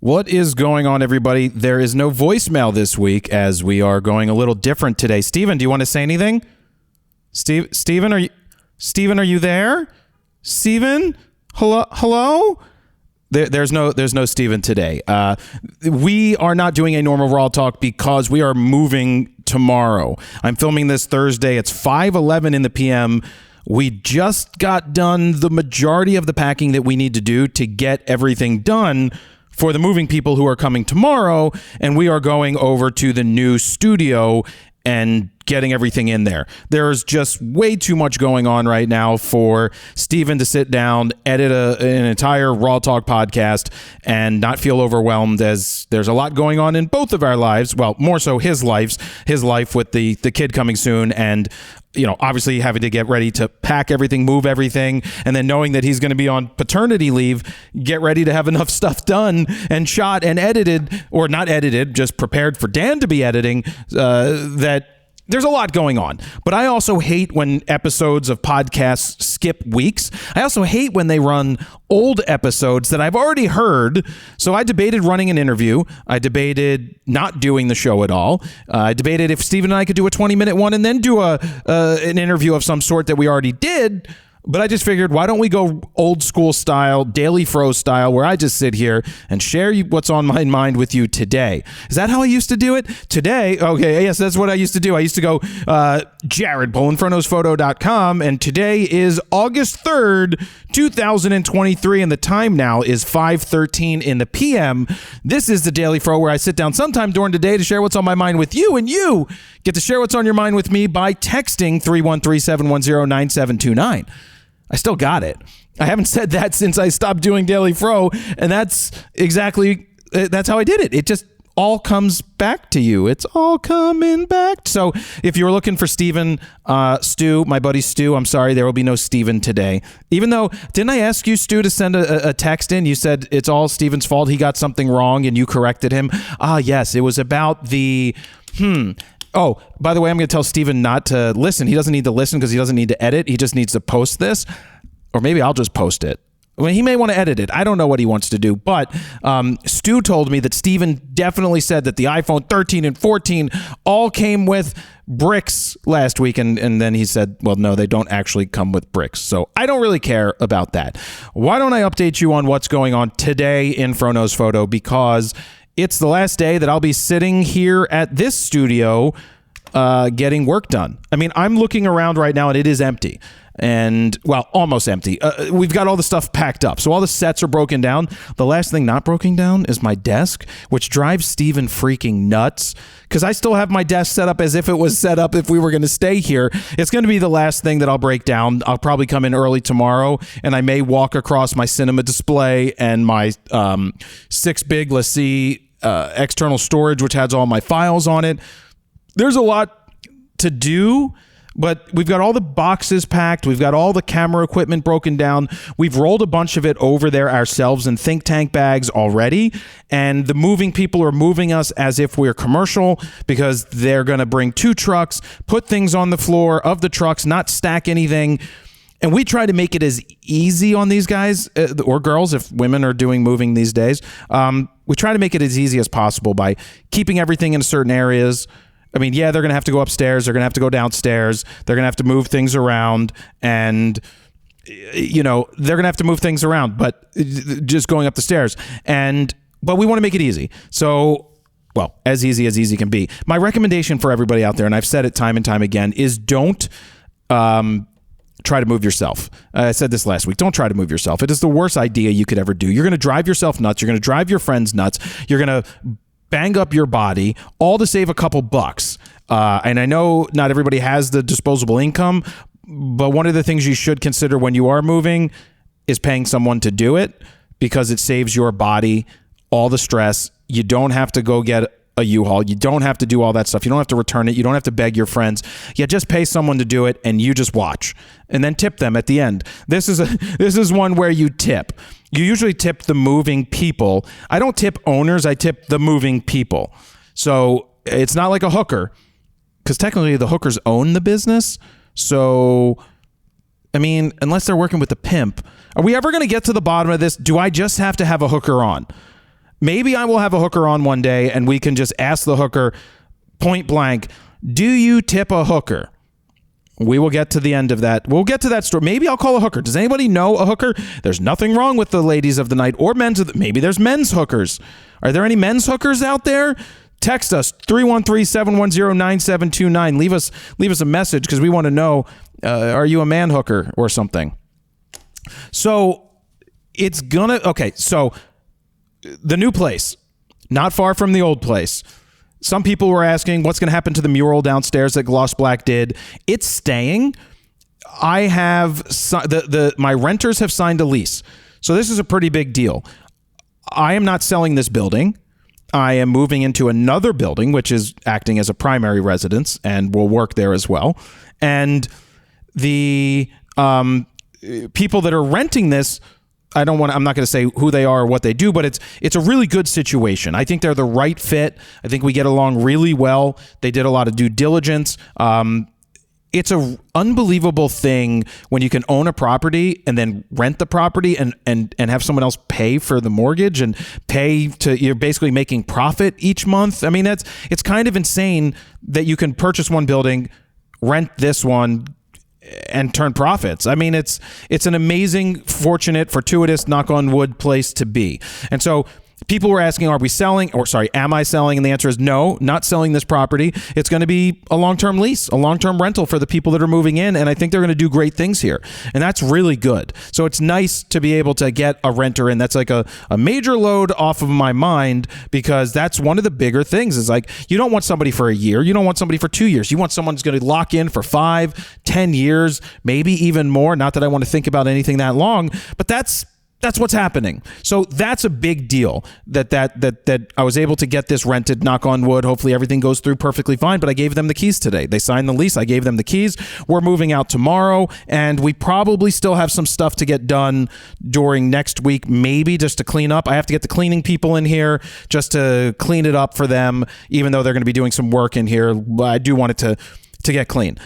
What is going on, everybody? There is no voicemail this week as we are going a little different today. Steven, do you want to say anything? Steven, are you there? Steven? Hello? There's no Steven today. We are not doing a normal RAWtalk because we are moving tomorrow. I'm filming this Thursday. It's 5:11 in the PM. We just got done the majority of the packing that we need to do to get everything done for the moving people who are coming tomorrow, and we are going over to the new studio and getting everything in there. There's just way too much going on right now for Steven to sit down, edit an entire RAWtalk podcast, and not feel overwhelmed, as there's a lot going on in both of our lives. Well, more so his life with the kid coming soon, and obviously having to get ready to pack everything, move everything, and then knowing that he's going to be on paternity leave, get ready to have enough stuff done and shot and edited, or not edited, just prepared for Dan to be editing, that there's a lot going on. But I also hate when episodes of podcasts skip weeks. I also hate when they run old episodes that I've already heard. So I debated running an interview. I debated not doing the show at all. I debated if Steven and I could do a 20-minute one and then do an interview of some sort that we already did. But I just figured, why don't we go old school style, Daily Fro style, where I just sit here and share what's on my mind with you today. Is that how I used to do it? Today, okay, yes, that's what I used to do. I used to go, Jared, PolinFronosphoto.com, and today is August 3rd, 2023, and the time now is 5:13 in the PM. This is the Daily Fro, where I sit down sometime during the day to share what's on my mind with you, and you get to share what's on your mind with me by texting 313-710-9729. I still got it. I haven't said that since I stopped doing Daily Fro, and that's how I did it. It just all comes back to you. It's all coming back. So if you were looking for Steven, Stu, my buddy Stu, I'm sorry, there will be no Steven today. Even though, didn't I ask you, Stu, to send a text in? You said it's all Steven's fault. He got something wrong and you corrected him. Yes, it was about the... Oh, by the way, I'm going to tell Steven not to listen. He doesn't need to listen because he doesn't need to edit. He just needs to post this. Or maybe I'll just post it. He may want to edit it. I don't know what he wants to do. But Stu told me that Steven definitely said that the iPhone 13 and 14 all came with bricks last week. And then he said, well, no, they don't actually come with bricks. So I don't really care about that. Why don't I update you on what's going on today in Frono's Photo? Because it's the last day that I'll be sitting here at this studio getting work done. I mean, I'm looking around right now and it is empty. And, well, almost empty. We've got all the stuff packed up. So all the sets are broken down. The last thing not broken down is my desk, which drives Steven freaking nuts because I still have my desk set up as if it was set up if we were going to stay here. It's going to be the last thing that I'll break down. I'll probably come in early tomorrow, and I may walk across my cinema display and my 6 big LaCie external storage, which has all my files on it. There's a lot to do, but we've got all the boxes packed. We've got all the camera equipment broken down. We've rolled a bunch of it over there ourselves in think tank bags already. And the moving people are moving us as if we're commercial because they're going to bring 2 trucks, put things on the floor of the trucks, not stack anything. And we try to make it as easy on these guys or girls, if women are doing moving these days. We try to make it as easy as possible by keeping everything in certain areas. I mean, yeah, they're going to have to go upstairs. They're going to have to go downstairs. They're going to have to move things around. And, they're going to have to move things around, but just going up the stairs. But we want to make it easy. So, well, as easy can be. My recommendation for everybody out there, and I've said it time and time again, is don't try to move yourself. I said this last week. Don't try to move yourself. It is the worst idea you could ever do. You're going to drive yourself nuts. You're going to drive your friends nuts. You're going to bang up your body, all to save a couple bucks. And I know not everybody has the disposable income, but one of the things you should consider when you are moving is paying someone to do it because it saves your body all the stress. You don't have to go get a U-Haul. You don't have to do all that stuff. You don't have to return it. You don't have to beg your friends. You just pay someone to do it and you just watch and then tip them at the end. This is one where you tip. You usually tip the moving people. I don't tip owners. I tip the moving people. So it's not like a hooker because technically the hookers own the business. So, I mean, unless they're working with the pimp, are we ever going to get to the bottom of this? Do I just have to have a hooker on? Maybe I will have a hooker on one day and we can just ask the hooker point blank, do you tip a hooker? We will get to the end of that. We'll get to that story. Maybe I'll call a hooker. Does anybody know a hooker? There's nothing wrong with the ladies of the night or men's. Maybe there's men's hookers. Are there any men's hookers out there? Text us 313-710-9729. Leave us a message because we want to know, are you a man hooker or something? So so the new place, not far from the old place. Some people were asking what's going to happen to the mural downstairs that Gloss Black did. It's staying. I have my renters have signed a lease. So this is a pretty big deal. I am not selling this building. I am moving into another building, which is acting as a primary residence and will work there as well. And the people that are renting this, I'm not going to say who they are or what they do, but it's a really good situation. I think they're the right fit. I think we get along really well. They did a lot of due diligence. It's an unbelievable thing when you can own a property and then rent the property and have someone else pay for the mortgage and you're basically making profit each month. I mean, it's kind of insane that you can purchase one building, rent this one, and turn profits. I mean, it's an amazing, fortunate, fortuitous, knock on wood place to be. And so people were asking, am I selling? And the answer is no, not selling this property. It's going to be a long-term lease, a long-term rental for the people that are moving in. And I think they're going to do great things here. And that's really good. So it's nice to be able to get a renter in. That's like a major load off of my mind, because that's one of the bigger things is like, you don't want somebody for a year. You don't want somebody for 2 years. You want someone who's going to lock in for 5, 10 years, maybe even more. Not that I want to think about anything that long, but that's what's happening. So that's a big deal that I was able to get this rented, knock on wood. Hopefully everything goes through perfectly fine, but I gave them the keys today. They signed the lease. I gave them the keys. We're moving out tomorrow, and we probably still have some stuff to get done during next week, maybe just to clean up. I have to get the cleaning people in here just to clean it up for them, even though they're going to be doing some work in here. I do want it to get clean.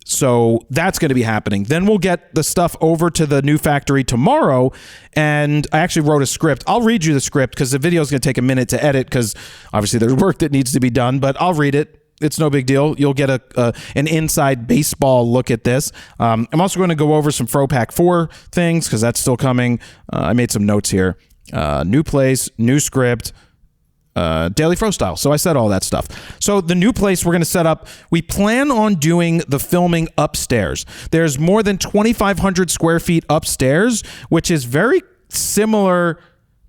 So that's going to be happening. Then we'll get the stuff over to the new factory tomorrow. And I actually wrote a script. I'll read you the script because the video is going to take a minute to edit because obviously there's work that needs to be done, but I'll read it. It's no big deal. You'll get an inside baseball look at this. I'm also going to go over some FroPack 4 things because that's still coming. I made some notes here. New place, new script. Daily Fro style. So I said all that stuff. So the new place we're going to set up, we plan on doing the filming upstairs. There's more than 2,500 square feet upstairs, which is very similar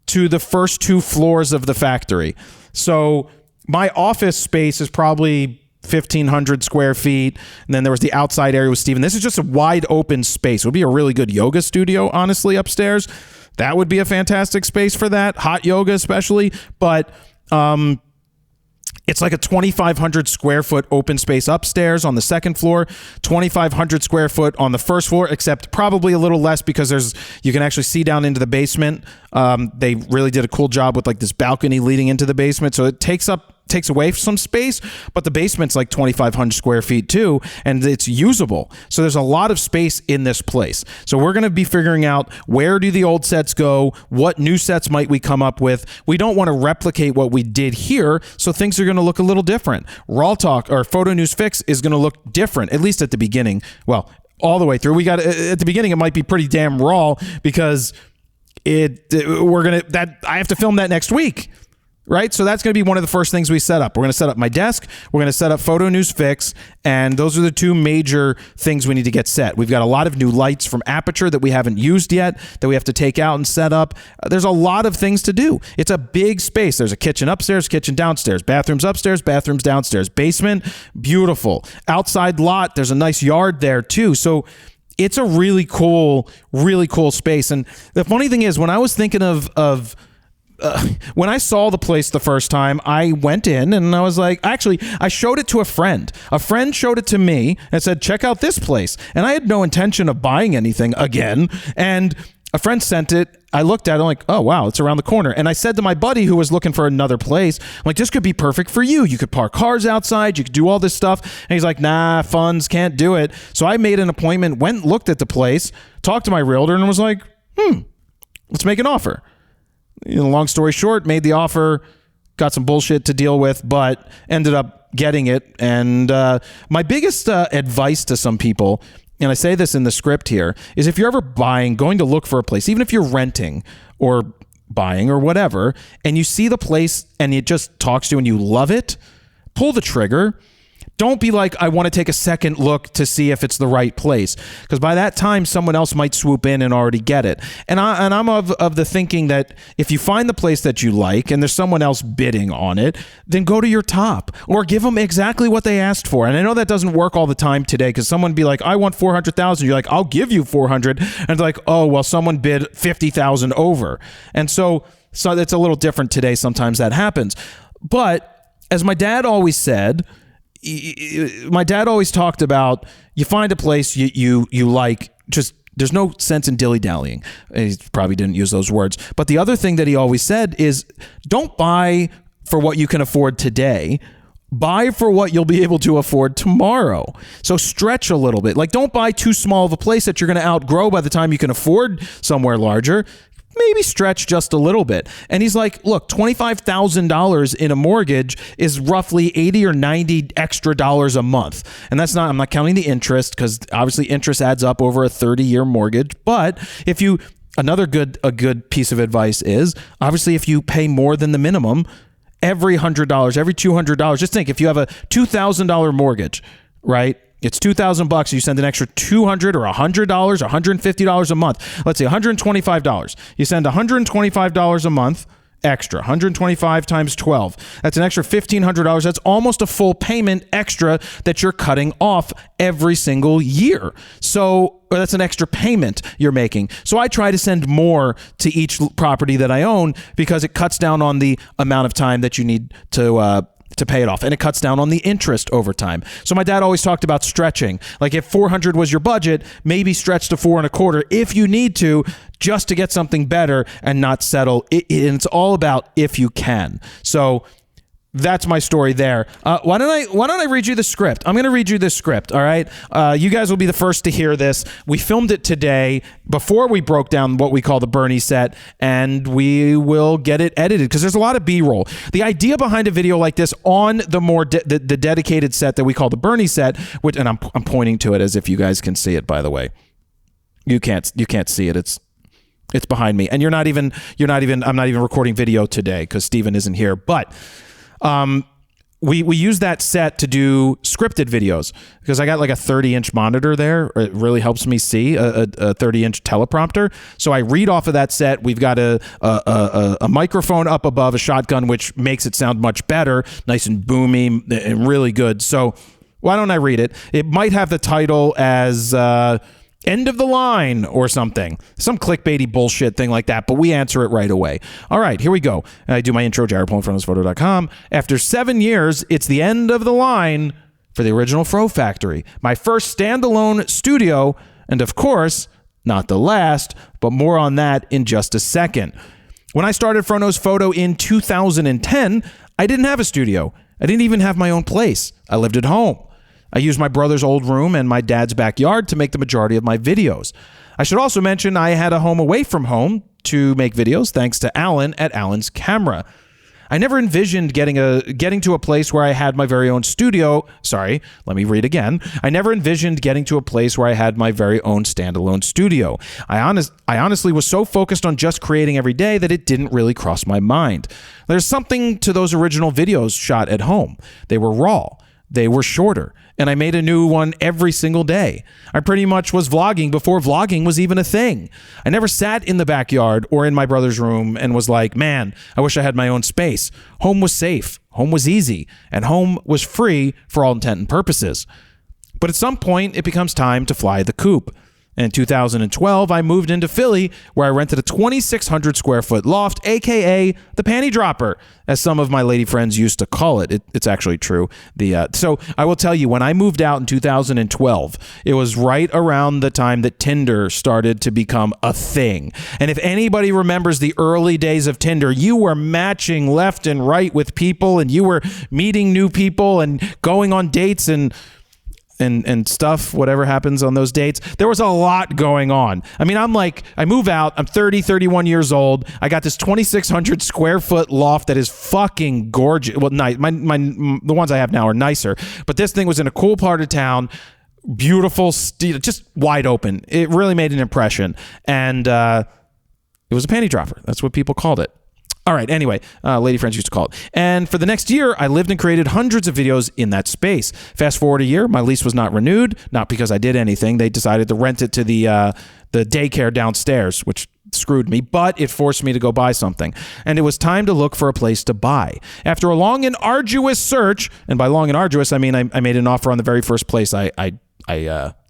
to the first 2 floors of the factory. So my office space is probably 1,500 square feet. And then there was the outside area with Steven. This is just a wide open space. It would be a really good yoga studio, honestly, upstairs. That would be a fantastic space for that. Hot yoga especially. But it's like a 2,500 square foot open space upstairs on the second floor, 2,500 square foot on the first floor, except probably a little less because you can actually see down into the basement. They really did a cool job with like this balcony leading into the basement. So it takes away some space, but the basement's like 2,500 square feet too, and it's usable. So there's a lot of space in this place. So we're going to be figuring out, where do the old sets go? What new sets might we come up with? We don't want to replicate what we did here, so things are going to look a little different. RAWtalk or Photo News Fix is going to look different, at least at the beginning. Well, all the way through. At the beginning, it might be pretty damn raw because I have to film that next week. Right? So that's going to be one of the first things we set up. We're going to set up my desk. We're going to set up Photo News Fix. And those are the 2 major things we need to get set. We've got a lot of new lights from Aperture that we haven't used yet that we have to take out and set up. There's a lot of things to do. It's a big space. There's a kitchen upstairs, kitchen downstairs, bathrooms upstairs, bathrooms downstairs, basement, beautiful. Outside lot, there's a nice yard there too. So it's a really cool space. And the funny thing is, when I was thinking when I saw the place the first time, I went in and I was like, actually, I showed it to a friend. A friend showed it to me and said, check out this place. And I had no intention of buying anything again. And a friend sent it. I looked at it, I'm like, oh, wow, it's around the corner. And I said to my buddy who was looking for another place, I'm like, this could be perfect for you. You could park cars outside. You could do all this stuff. And he's like, nah, funds, can't do it. So I made an appointment, went, looked at the place, talked to my realtor, and was like, let's make an offer. long story short, made the offer, got some bullshit to deal with, but ended up getting it. And my biggest advice to some people, and I say this in the script here, is if you're ever going to look for a place, even if you're renting or buying or whatever, and you see the place and it just talks to you and you love it, pull the trigger. Don't be like, I want to take a second look to see if it's the right place, because by that time someone else might swoop in and already get it. And I'm of the thinking that if you find the place that you like and there's someone else bidding on it, then go to your top or give them exactly what they asked for. And I know that doesn't work all the time today, because someone be like, I want 400,000. You're like, I'll give you 400. And it's like, oh, well, someone bid 50,000 over. And so it's a little different today. Sometimes that happens. But as my dad always said, my dad always talked about, you find a place you like, just there's no sense in dilly-dallying. He probably didn't use those words. But the other thing that he always said is, don't buy for what you can afford today. Buy for what you'll be able to afford tomorrow. So stretch a little bit. Like, don't buy too small of a place that you're going to outgrow by the time you can afford somewhere larger. Maybe stretch just a little bit. And he's like, look, $25,000 in a mortgage is roughly 80 or 90 extra dollars a month. And that's not, I'm not counting the interest, because obviously interest adds up over a 30-year mortgage. But if you, a good piece of advice is, obviously, if you pay more than the minimum, every $100, every $200, just think, if you have a $2,000 mortgage, right? It's $2,000. You send an extra $200 or $100, $150 a month. Let's say $125. You send $125 a month extra. 125 times 12. That's an extra $1,500. That's almost a full payment extra that you're cutting off every single year. So that's an extra payment you're making. So I try to send more to each property that I own, because it cuts down on the amount of time that you need to pay it off, and it cuts down on the interest over time. So my dad always talked about stretching. Like, if 400 was your budget, maybe stretch to 4.25 if you need to, just to get something better and not settle. It's all about if you can. So that's my story there. Why don't I read you the script? I'm going to read you the script, all right? You guys will be the first to hear this. We filmed it today before we broke down what we call the Bernie set, and we will get it edited, because there's a lot of B-roll. The idea behind a video like this on the more the dedicated set that we call the Bernie set, which, and I'm pointing to it as if you guys can see it, by the way. You can't see it. It's behind me, and I'm not even recording video today because Steven isn't here, but we use that set to do scripted videos, because I got like a 30-inch monitor there. It really helps me see a 30-inch teleprompter. So I read off of that set. We've got a microphone up above a shotgun, which makes it sound much better, nice and boomy and really good. So why don't I read it? It might have the title as end of the line or something, some clickbaity bullshit thing like that, but we answer it right away. All right, here we go. I do my intro, JaredPolin.photo.com. After 7 years, it's the end of the line for the original Fro Factory, my first standalone studio, and of course, not the last, but more on that in just a second. When I started Frono's Photo in 2010, I didn't have a studio. I didn't even have my own place. I lived at home. I used my brother's old room and my dad's backyard to make the majority of my videos. I should also mention I had a home away from home to make videos, thanks to Alan at Alan's Camera. I never envisioned getting to a place where I had my very own studio. Sorry, let me read again. I never envisioned getting to a place where I had my very own standalone studio. I honestly was so focused on just creating every day that it didn't really cross my mind. There's something to those original videos shot at home. They were raw. They were shorter, and I made a new one every single day. I pretty much was vlogging before vlogging was even a thing. I never sat in the backyard or in my brother's room and was like, man, I wish I had my own space. Home was safe, home was easy, and home was free for all intent and purposes. But at some point, it becomes time to fly the coop. In 2012, I moved into Philly, where I rented a 2,600 square foot loft, aka the panty dropper, as some of my lady friends used to call it. It's actually true. So I will tell you, when I moved out in 2012, it was right around the time that Tinder started to become a thing. And if anybody remembers the early days of Tinder, you were matching left and right with people, and you were meeting new people and going on dates, and and stuff, whatever happens on those dates, there was a lot going on. I mean, I move out, I'm 31 years old. I got this 2,600 square foot loft that is fucking gorgeous. Well, nice. The ones I have now are nicer, but this thing was in a cool part of town, beautiful, just wide open. It really made an impression. And it was a panty dropper. That's what people called it. All right, anyway, lady friends used to call it. And for the next year, I lived and created hundreds of videos in that space. Fast forward a year, my lease was not renewed, not because I did anything. They decided to rent it to the daycare downstairs, which screwed me, but it forced me to go buy something. And it was time to look for a place to buy. After a long and arduous search, and by long and arduous, I mean I made an offer on the very first place I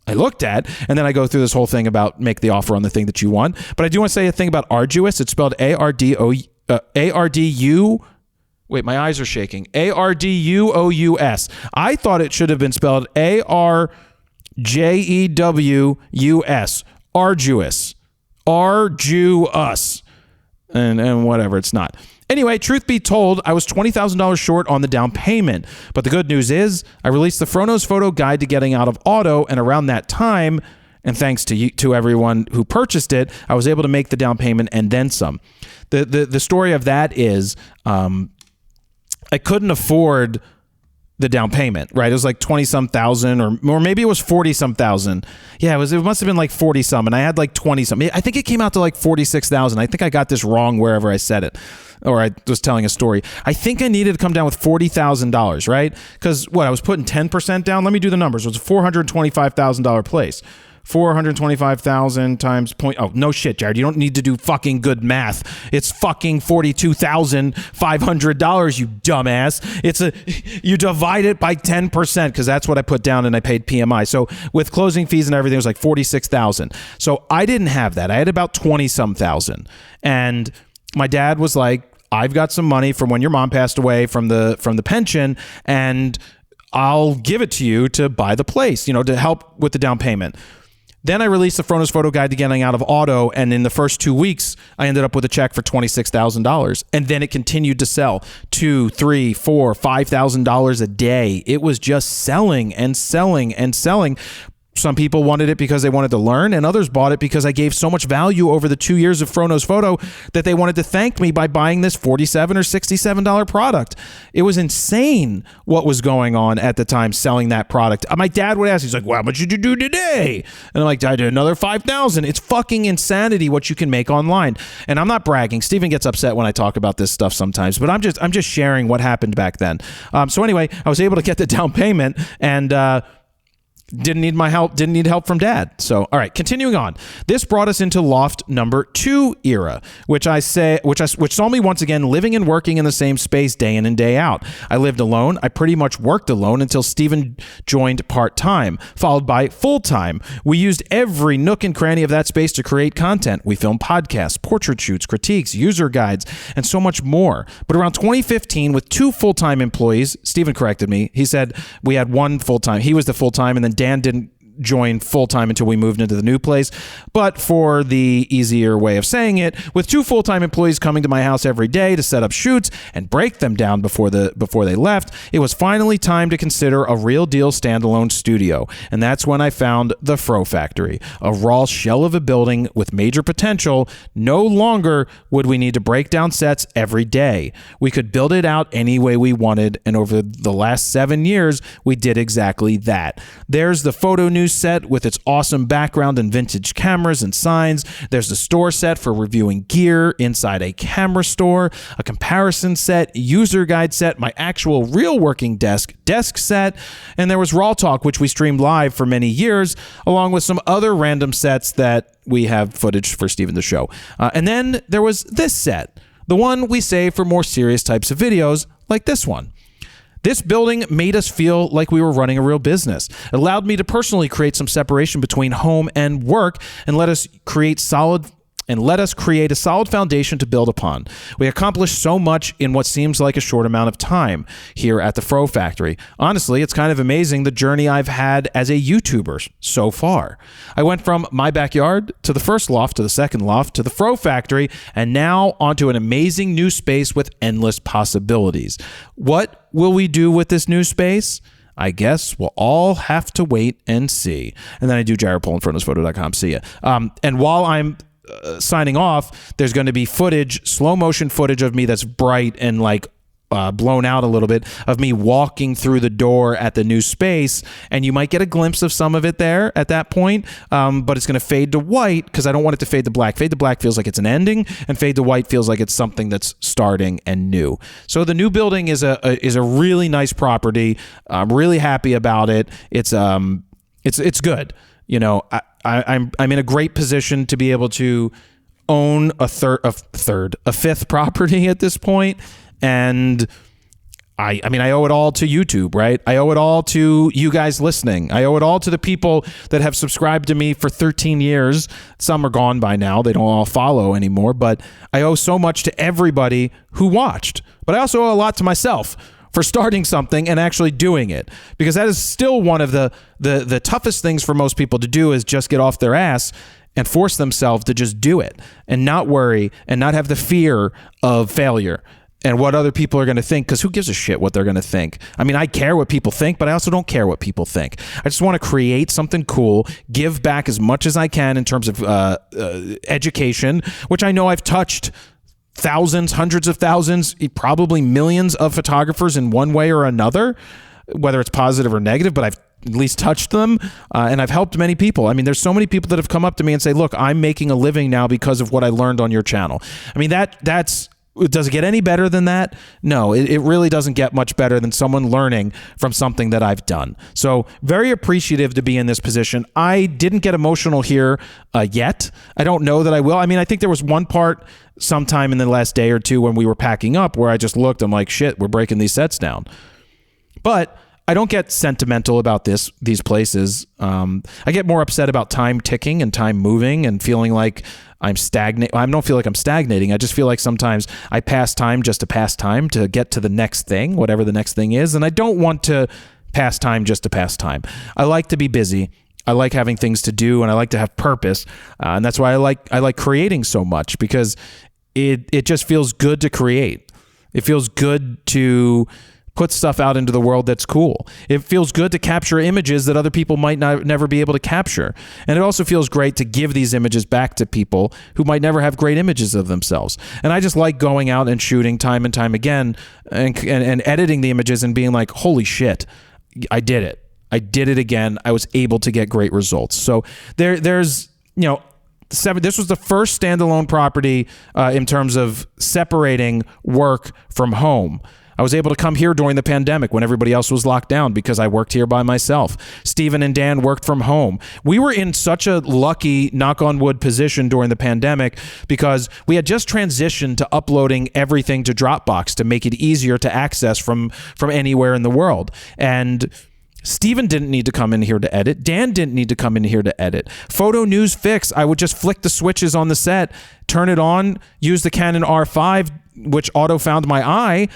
looked at, and then I go through this whole thing about make the offer on the thing that you want. But I do want to say a thing about arduous. It's spelled A-R-D-U. Wait, my eyes are shaking. A-R-D-U-O-U-S. I thought it should have been spelled A-R-J-E-W-U-S. Arduous. Arduous. And whatever, it's not. Anyway, truth be told, I was $20,000 short on the down payment. But the good news is I released the Frono's Photo Guide to Getting Out of Auto, and around that time, and thanks to everyone who purchased it, I was able to make the down payment and then some. The story of that is I couldn't afford the down payment, right? It was like 20-some thousand, or maybe it was 40-some thousand. Yeah, it must have been like 40-some, and I had like 20-some. I think it came out to like 46,000. I think I got this wrong wherever I said it, or I was telling a story. I think I needed to come down with $40,000, right? Because I was putting 10% down. Let me do the numbers. It was a $425,000 place. 425,000 times point. Oh, no shit, Jared. You don't need to do fucking good math. It's fucking $42,500, you dumbass. You divide it by 10% because that's what I put down and I paid PMI. So with closing fees and everything, it was like 46,000. So I didn't have that. I had about 20-some thousand. And my dad was like, I've got some money from when your mom passed away from the pension, and I'll give it to you to buy the place, to help with the down payment. Then I released the Frono's Photo Guide to Getting Out of Auto, and in the first 2 weeks, I ended up with a check for $26,000. And then it continued to sell $2,000, $3,000, $4,000, $5,000 a day. It was just selling and selling and selling. Some people wanted it because they wanted to learn, and others bought it because I gave so much value over the 2 years of Frono's Photo that they wanted to thank me by buying this $47 or $67 product. It was insane what was going on at the time selling that product. My dad would ask, he's like, well, how much did you do today? And I'm like, I did another 5,000. It's fucking insanity what you can make online. And I'm not bragging. Steven gets upset when I talk about this stuff sometimes, but I'm just sharing what happened back then. So anyway, I was able to get the down payment, and didn't need help from dad. So, all right, continuing on. This brought us into loft number 2 era, which saw me once again living and working in the same space day in and day out. I lived alone. I pretty much worked alone until Steven joined part-time, followed by full-time. We used every nook and cranny of that space to create content. We filmed podcasts, portrait shoots, critiques, user guides, and so much more. But around 2015, with 2 full-time employees, Steven corrected me. He said we had 1 full-time. He was the full-time, and then Dan didn't join full-time until we moved into the new place. But for the easier way of saying it, with 2 full-time employees coming to my house every day to set up shoots and break them down before they left, it was finally time to consider a real deal standalone studio. And that's when I found the Fro Factory, a raw shell of a building with major potential. No longer would we need to break down sets every day. We could build it out any way we wanted, and over the last 7 years, we did exactly that. There's the photo news set with its awesome background and vintage cameras and signs. There's the store set for reviewing gear inside a camera store, a comparison set, user guide set, my actual real working desk set, and there was RAWtalk, which we streamed live for many years, along with some other random sets that we have footage for Steven to show. And then there was this set, the one we save for more serious types of videos like this one. This building made us feel like we were running a real business. It allowed me to personally create some separation between home and work, and let us create a solid foundation to build upon. We accomplished so much in what seems like a short amount of time here at the Fro Factory. Honestly, it's kind of amazing the journey I've had as a YouTuber so far. I went from my backyard to the first loft to the second loft to the Fro Factory, and now onto an amazing new space with endless possibilities. What will we do with this new space? I guess we'll all have to wait and see. And then I do jaredpolinfrontnewsphoto.com. See ya. And while I'm signing off, there's going to be footage, slow motion footage of me that's bright and like blown out a little bit of me walking through the door at the new space, and you might get a glimpse of some of it there at that point, but it's going to fade to white because I don't want it to fade to black. Fade to black feels like it's an ending, and fade to white feels like it's something that's starting and new. So the new building is a really nice property. I'm really happy about it. It's good. You know, I'm in a great position to be able to own a fifth property at this point. And I mean, I owe it all to YouTube, right? I owe it all to you guys listening. I owe it all to the people that have subscribed to me for 13 years. Some are gone by now. They don't all follow anymore. But I owe so much to everybody who watched. But I also owe a lot to myself for starting something and actually doing it. Because that is still one of the toughest things for most people to do, is just get off their ass and force themselves to just do it and not worry and not have the fear of failure and what other people are going to think, because who gives a shit what they're going to think? I mean, I care what people think, but I also don't care what people think. I just want to create something cool, give back as much as I can in terms of education, which I know I've touched thousands, hundreds of thousands, probably millions of photographers in one way or another, whether it's positive or negative, but I've at least touched them, and I've helped many people. I mean, there's so many people that have come up to me and say, look, I'm making a living now because of what I learned on your channel. I mean, that's... Does it get any better than that? No, it really doesn't get much better than someone learning from something that I've done. So very appreciative to be in this position. I didn't get emotional here yet. I don't know that I will. I mean, I think there was one part sometime in the last day or two when we were packing up where I just looked, I'm like, shit, we're breaking these sets down. But I don't get sentimental about these places. I get more upset about time ticking and time moving and feeling like I'm stagnant. I don't feel like I'm stagnating. I just feel like sometimes I pass time just to pass time to get to the next thing, whatever the next thing is. And I don't want to pass time just to pass time. I like to be busy. I like having things to do, and I like to have purpose. And that's why I like creating so much, because it just feels good to create. It feels good to put stuff out into the world that's cool. It feels good to capture images that other people might never be able to capture. And it also feels great to give these images back to people who might never have great images of themselves. And I just like going out and shooting time and time again and editing the images and being like, holy shit, I did it. I did it again. I was able to get great results. So there's, you know, this was the first standalone property in terms of separating work from home. I was able to come here during the pandemic when everybody else was locked down because I worked here by myself. Steven and Dan worked from home. We were in such a lucky, knock on wood, position during the pandemic because we had just transitioned to uploading everything to Dropbox to make it easier to access from anywhere in the world. And Steven didn't need to come in here to edit. Dan didn't need to come in here to edit. Photo News Fix, I would just flick the switches on the set, turn it on, use the Canon R5, which auto found my eye,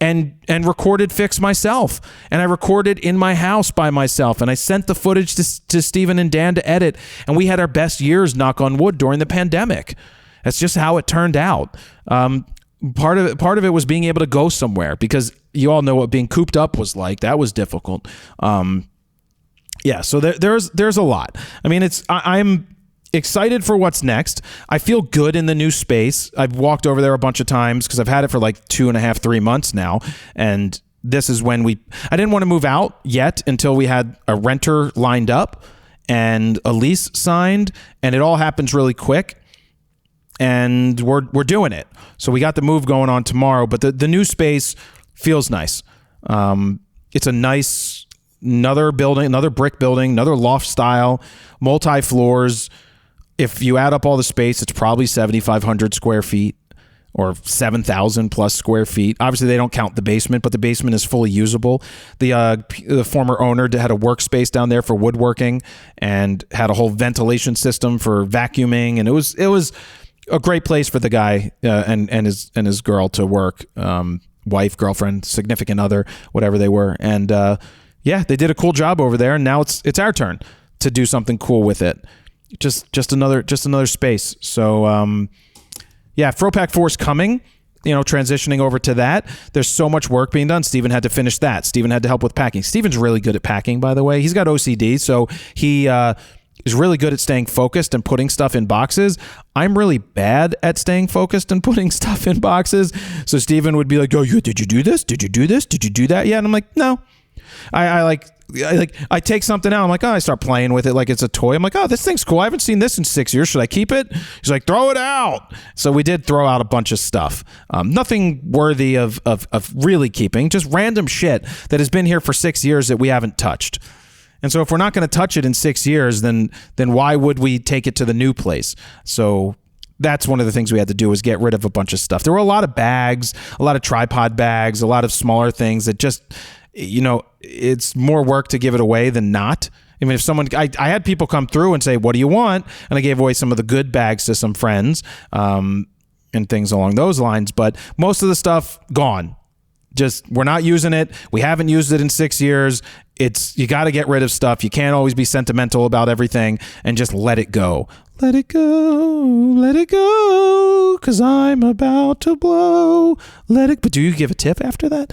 and recorded Fix myself. And I recorded in my house by myself. And I sent the footage to Steven and Dan to edit. And we had our best years, knock on wood, during the pandemic. That's just how it turned out. Part of it was being able to go somewhere, because you all know what being cooped up was like. That was difficult. Yeah, so there's a lot. I mean, I'm excited for what's next. I feel good in the new space. I've walked over there a bunch of times because I've had it for like 2.5, 3 months now. And this is when I didn't want to move out yet until we had a renter lined up and a lease signed, and it all happens really quick. And we're doing it. So we got the move going on tomorrow, but the new space feels nice. It's a nice, another building, another brick building, another loft style, multi-floors. If you add up all the space, it's probably 7,500 square feet or 7,000 plus square feet. Obviously, they don't count the basement, but the basement is fully usable. The former owner had a workspace down there for woodworking and had a whole ventilation system for vacuuming, and it was a great place for the guy and his girl to work, wife, girlfriend, significant other, whatever they were. And yeah, they did a cool job over there, and now it's our turn to do something cool with it. Just another space. So yeah, FroPack 4 is coming. transitioning over to that. There's so much work being done. Steven had to finish that. Steven had to help with packing. Steven's really good at packing, by the way. He's got OCD, so he is really good at staying focused and putting stuff in boxes. I'm really bad at staying focused and putting stuff in boxes. So Steven would be like, "Oh, did you do this? Did you do this? Did you do that?" Yeah, and I'm like, "No." I take something out. I'm like, I start playing with it like it's a toy. I'm like, oh, this thing's cool. I haven't seen this in 6 years. Should I keep it? He's like, throw it out. So we did throw out a bunch of stuff. Nothing worthy of really keeping, just random shit that has been here for 6 years that we haven't touched. And so if we're not going to touch it in 6 years, then why would we take it to the new place? So that's one of the things we had to do, was get rid of a bunch of stuff. There were a lot of bags, a lot of tripod bags, a lot of smaller things that just, it's more work to give it away than not. I mean, if someone, I had people come through and say, what do you want? And I gave away some of the good bags to some friends and things along those lines. But most of the stuff, gone. Just, we're not using it. We haven't used it in 6 years. You got to get rid of stuff. You can't always be sentimental about everything, and just let it go. Let it go, because I'm about to blow. But do you give a tip after that?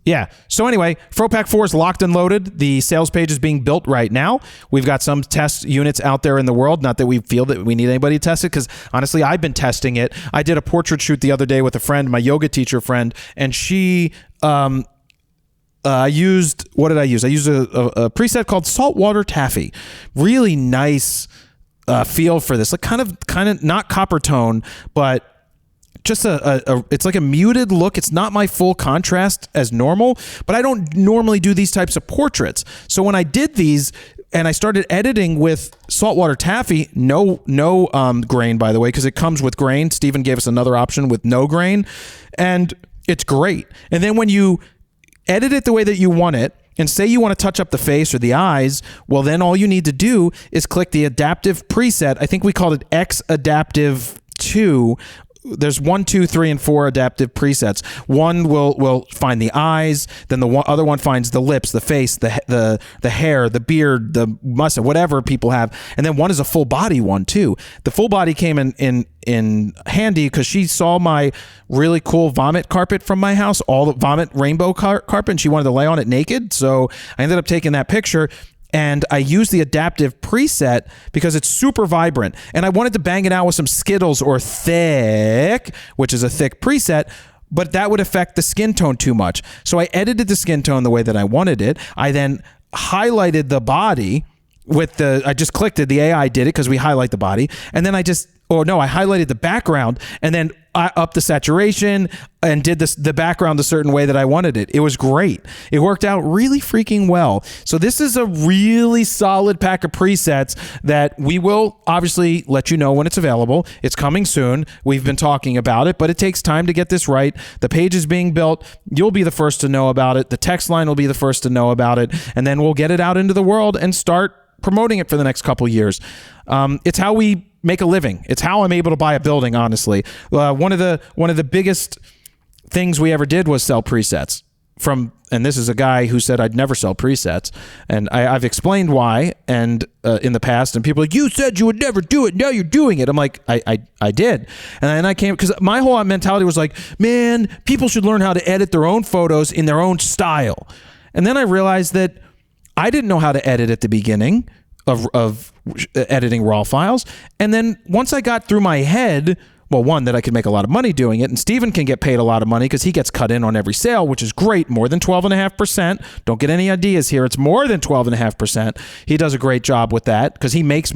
Yeah. So anyway, FroPack 4 is locked and loaded. The sales page is being built right now. We've got some test units out there in the world. Not that we feel that we need anybody to test it, because honestly, I've been testing it. I did a portrait shoot the other day with a friend, my yoga teacher friend, and she, I used, what did I use? I used a preset called Saltwater Taffy. Really nice feel for this. Like kind of not copper tone, but just it's like a muted look. It's not my full contrast as normal, but I don't normally do these types of portraits. So when I did these and I started editing with Saltwater Taffy, no grain, by the way, because it comes with grain. Steven gave us another option with no grain, and it's great. And then when you edit it the way that you want it, and say you want to touch up the face or the eyes, well, then all you need to do is click the adaptive preset. I think we called it X Adaptive 2. There's 1, 2, 3, and 4 adaptive presets. One will find the eyes, then the other one finds the lips, the face, the hair, the beard, the mustache, whatever people have. And then one is a full body one too. The full body came in handy because she saw my really cool vomit carpet from my house, all the vomit rainbow carpet, and she wanted to lay on it naked. So I ended up taking that picture. And I used the adaptive preset because it's super vibrant. And I wanted to bang it out with some Skittles or Thick, which is a thick preset, but that would affect the skin tone too much. So I edited the skin tone the way that I wanted it. I then highlighted the body with I just clicked it. The AI did it because we highlight the body. And then I highlighted the background and then I upped the saturation and did the background a certain way that I wanted it. It was great. It worked out really freaking well. So this is a really solid pack of presets that we will obviously let you know when it's available. It's coming soon. We've been talking about it, but it takes time to get this right. The page is being built. You'll be the first to know about it. The text line will be the first to know about it. And then we'll get it out into the world and start promoting it for the next couple years. It's how we make a living. It's how I'm able to buy a building, honestly. One of the biggest things we ever did was sell presets and this is a guy who said I'd never sell presets, and I've explained why and in the past, and people are like, you said you would never do it, now you're doing it. I'm like, I did. And then I came, because my whole mentality was like, man, people should learn how to edit their own photos in their own style. And then I realized that I didn't know how to edit at the beginning of editing raw files. And then once I got through my head, well, one, that I could make a lot of money doing it, and Steven can get paid a lot of money because he gets cut in on every sale, which is great, more than 12.5%. Don't get any ideas here. It's more than 12.5%. He does a great job with that because he makes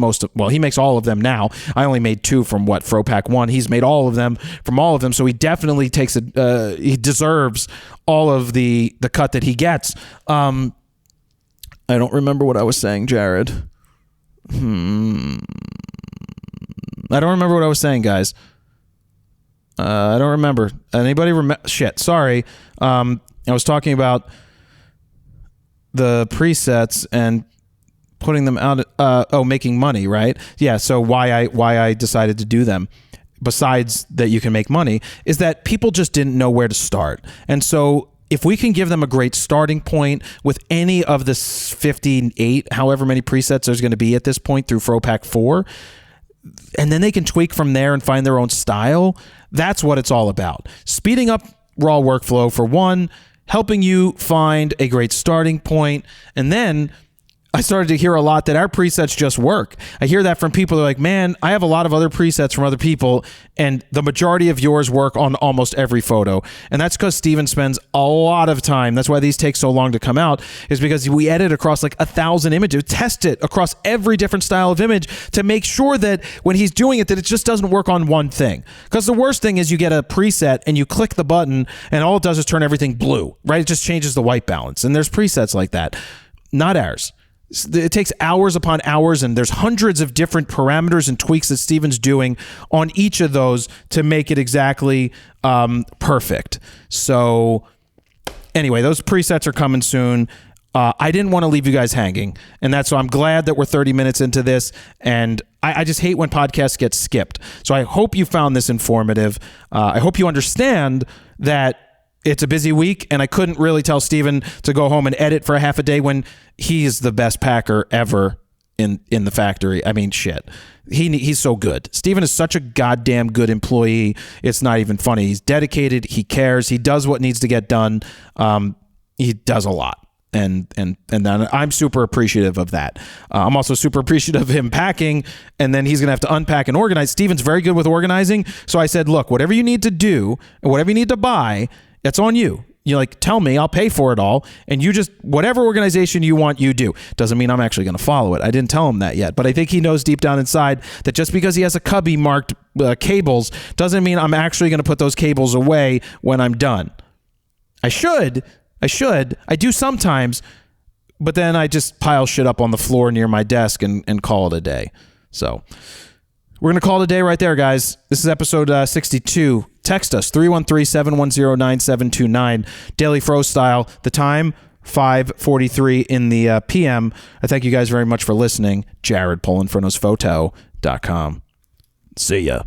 he makes all of them now. I only made 2 from FroPack 1. He's made all of them from all of them, so he definitely he deserves all of the cut that he gets. I don't remember what I was saying, Jared. I don't remember what I was saying, guys. I don't remember. Anybody remember? Shit, sorry. I was talking about the presets and putting them out. Making money, right? Yeah. So why I decided to do them, besides that you can make money, is that people just didn't know where to start, and so if we can give them a great starting point with any of the 58, however many presets there's going to be at this point through FroPack 4, and then they can tweak from there and find their own style, That's what it's all about. Speeding up raw workflow for one, helping you find a great starting point, and then I started to hear a lot that our presets just work. I hear that from people who are like, man, I have a lot of other presets from other people, and the majority of yours work on almost every photo. And that's because Steven spends a lot of time. That's why these take so long to come out, is because we edit across like 1,000 images, test it across every different style of image to make sure that when he's doing it, that it just doesn't work on one thing. Because the worst thing is you get a preset and you click the button and all it does is turn everything blue, right? It just changes the white balance. And there's presets like that. Not ours. It takes hours upon hours, and there's hundreds of different parameters and tweaks that Steven's doing on each of those to make it exactly perfect. So anyway, those presets are coming soon. I didn't want to leave you guys hanging, and that's so I'm glad that we're 30 minutes into this, and I just hate when podcasts get skipped. So I hope you found this informative. I hope you understand that it's a busy week, and I couldn't really tell Steven to go home and edit for a half a day when he's the best packer ever in the factory. I mean, shit. He's so good. Steven is such a goddamn good employee. It's not even funny. He's dedicated. He cares. He does what needs to get done. He does a lot. And then I'm super appreciative of that. I'm also super appreciative of him packing, and then he's going to have to unpack and organize. Steven's very good with organizing. So I said, look, whatever you need to do and whatever you need to buy, it's on you. You like, tell me, I'll pay for it all. And you just, whatever organization you want, you do. Doesn't mean I'm actually going to follow it. I didn't tell him that yet, but I think he knows deep down inside that just because he has a cubby marked cables doesn't mean I'm actually going to put those cables away when I'm done. I should. I do sometimes, but then I just pile shit up on the floor near my desk and call it a day. So we're going to call it a day right there, guys. This is episode 62. Text us, 313-710-9729, Daily Fro style. The time, 5:43 in the p.m. I thank you guys very much for listening. Jared Polin, FronosPhoto.com. See ya.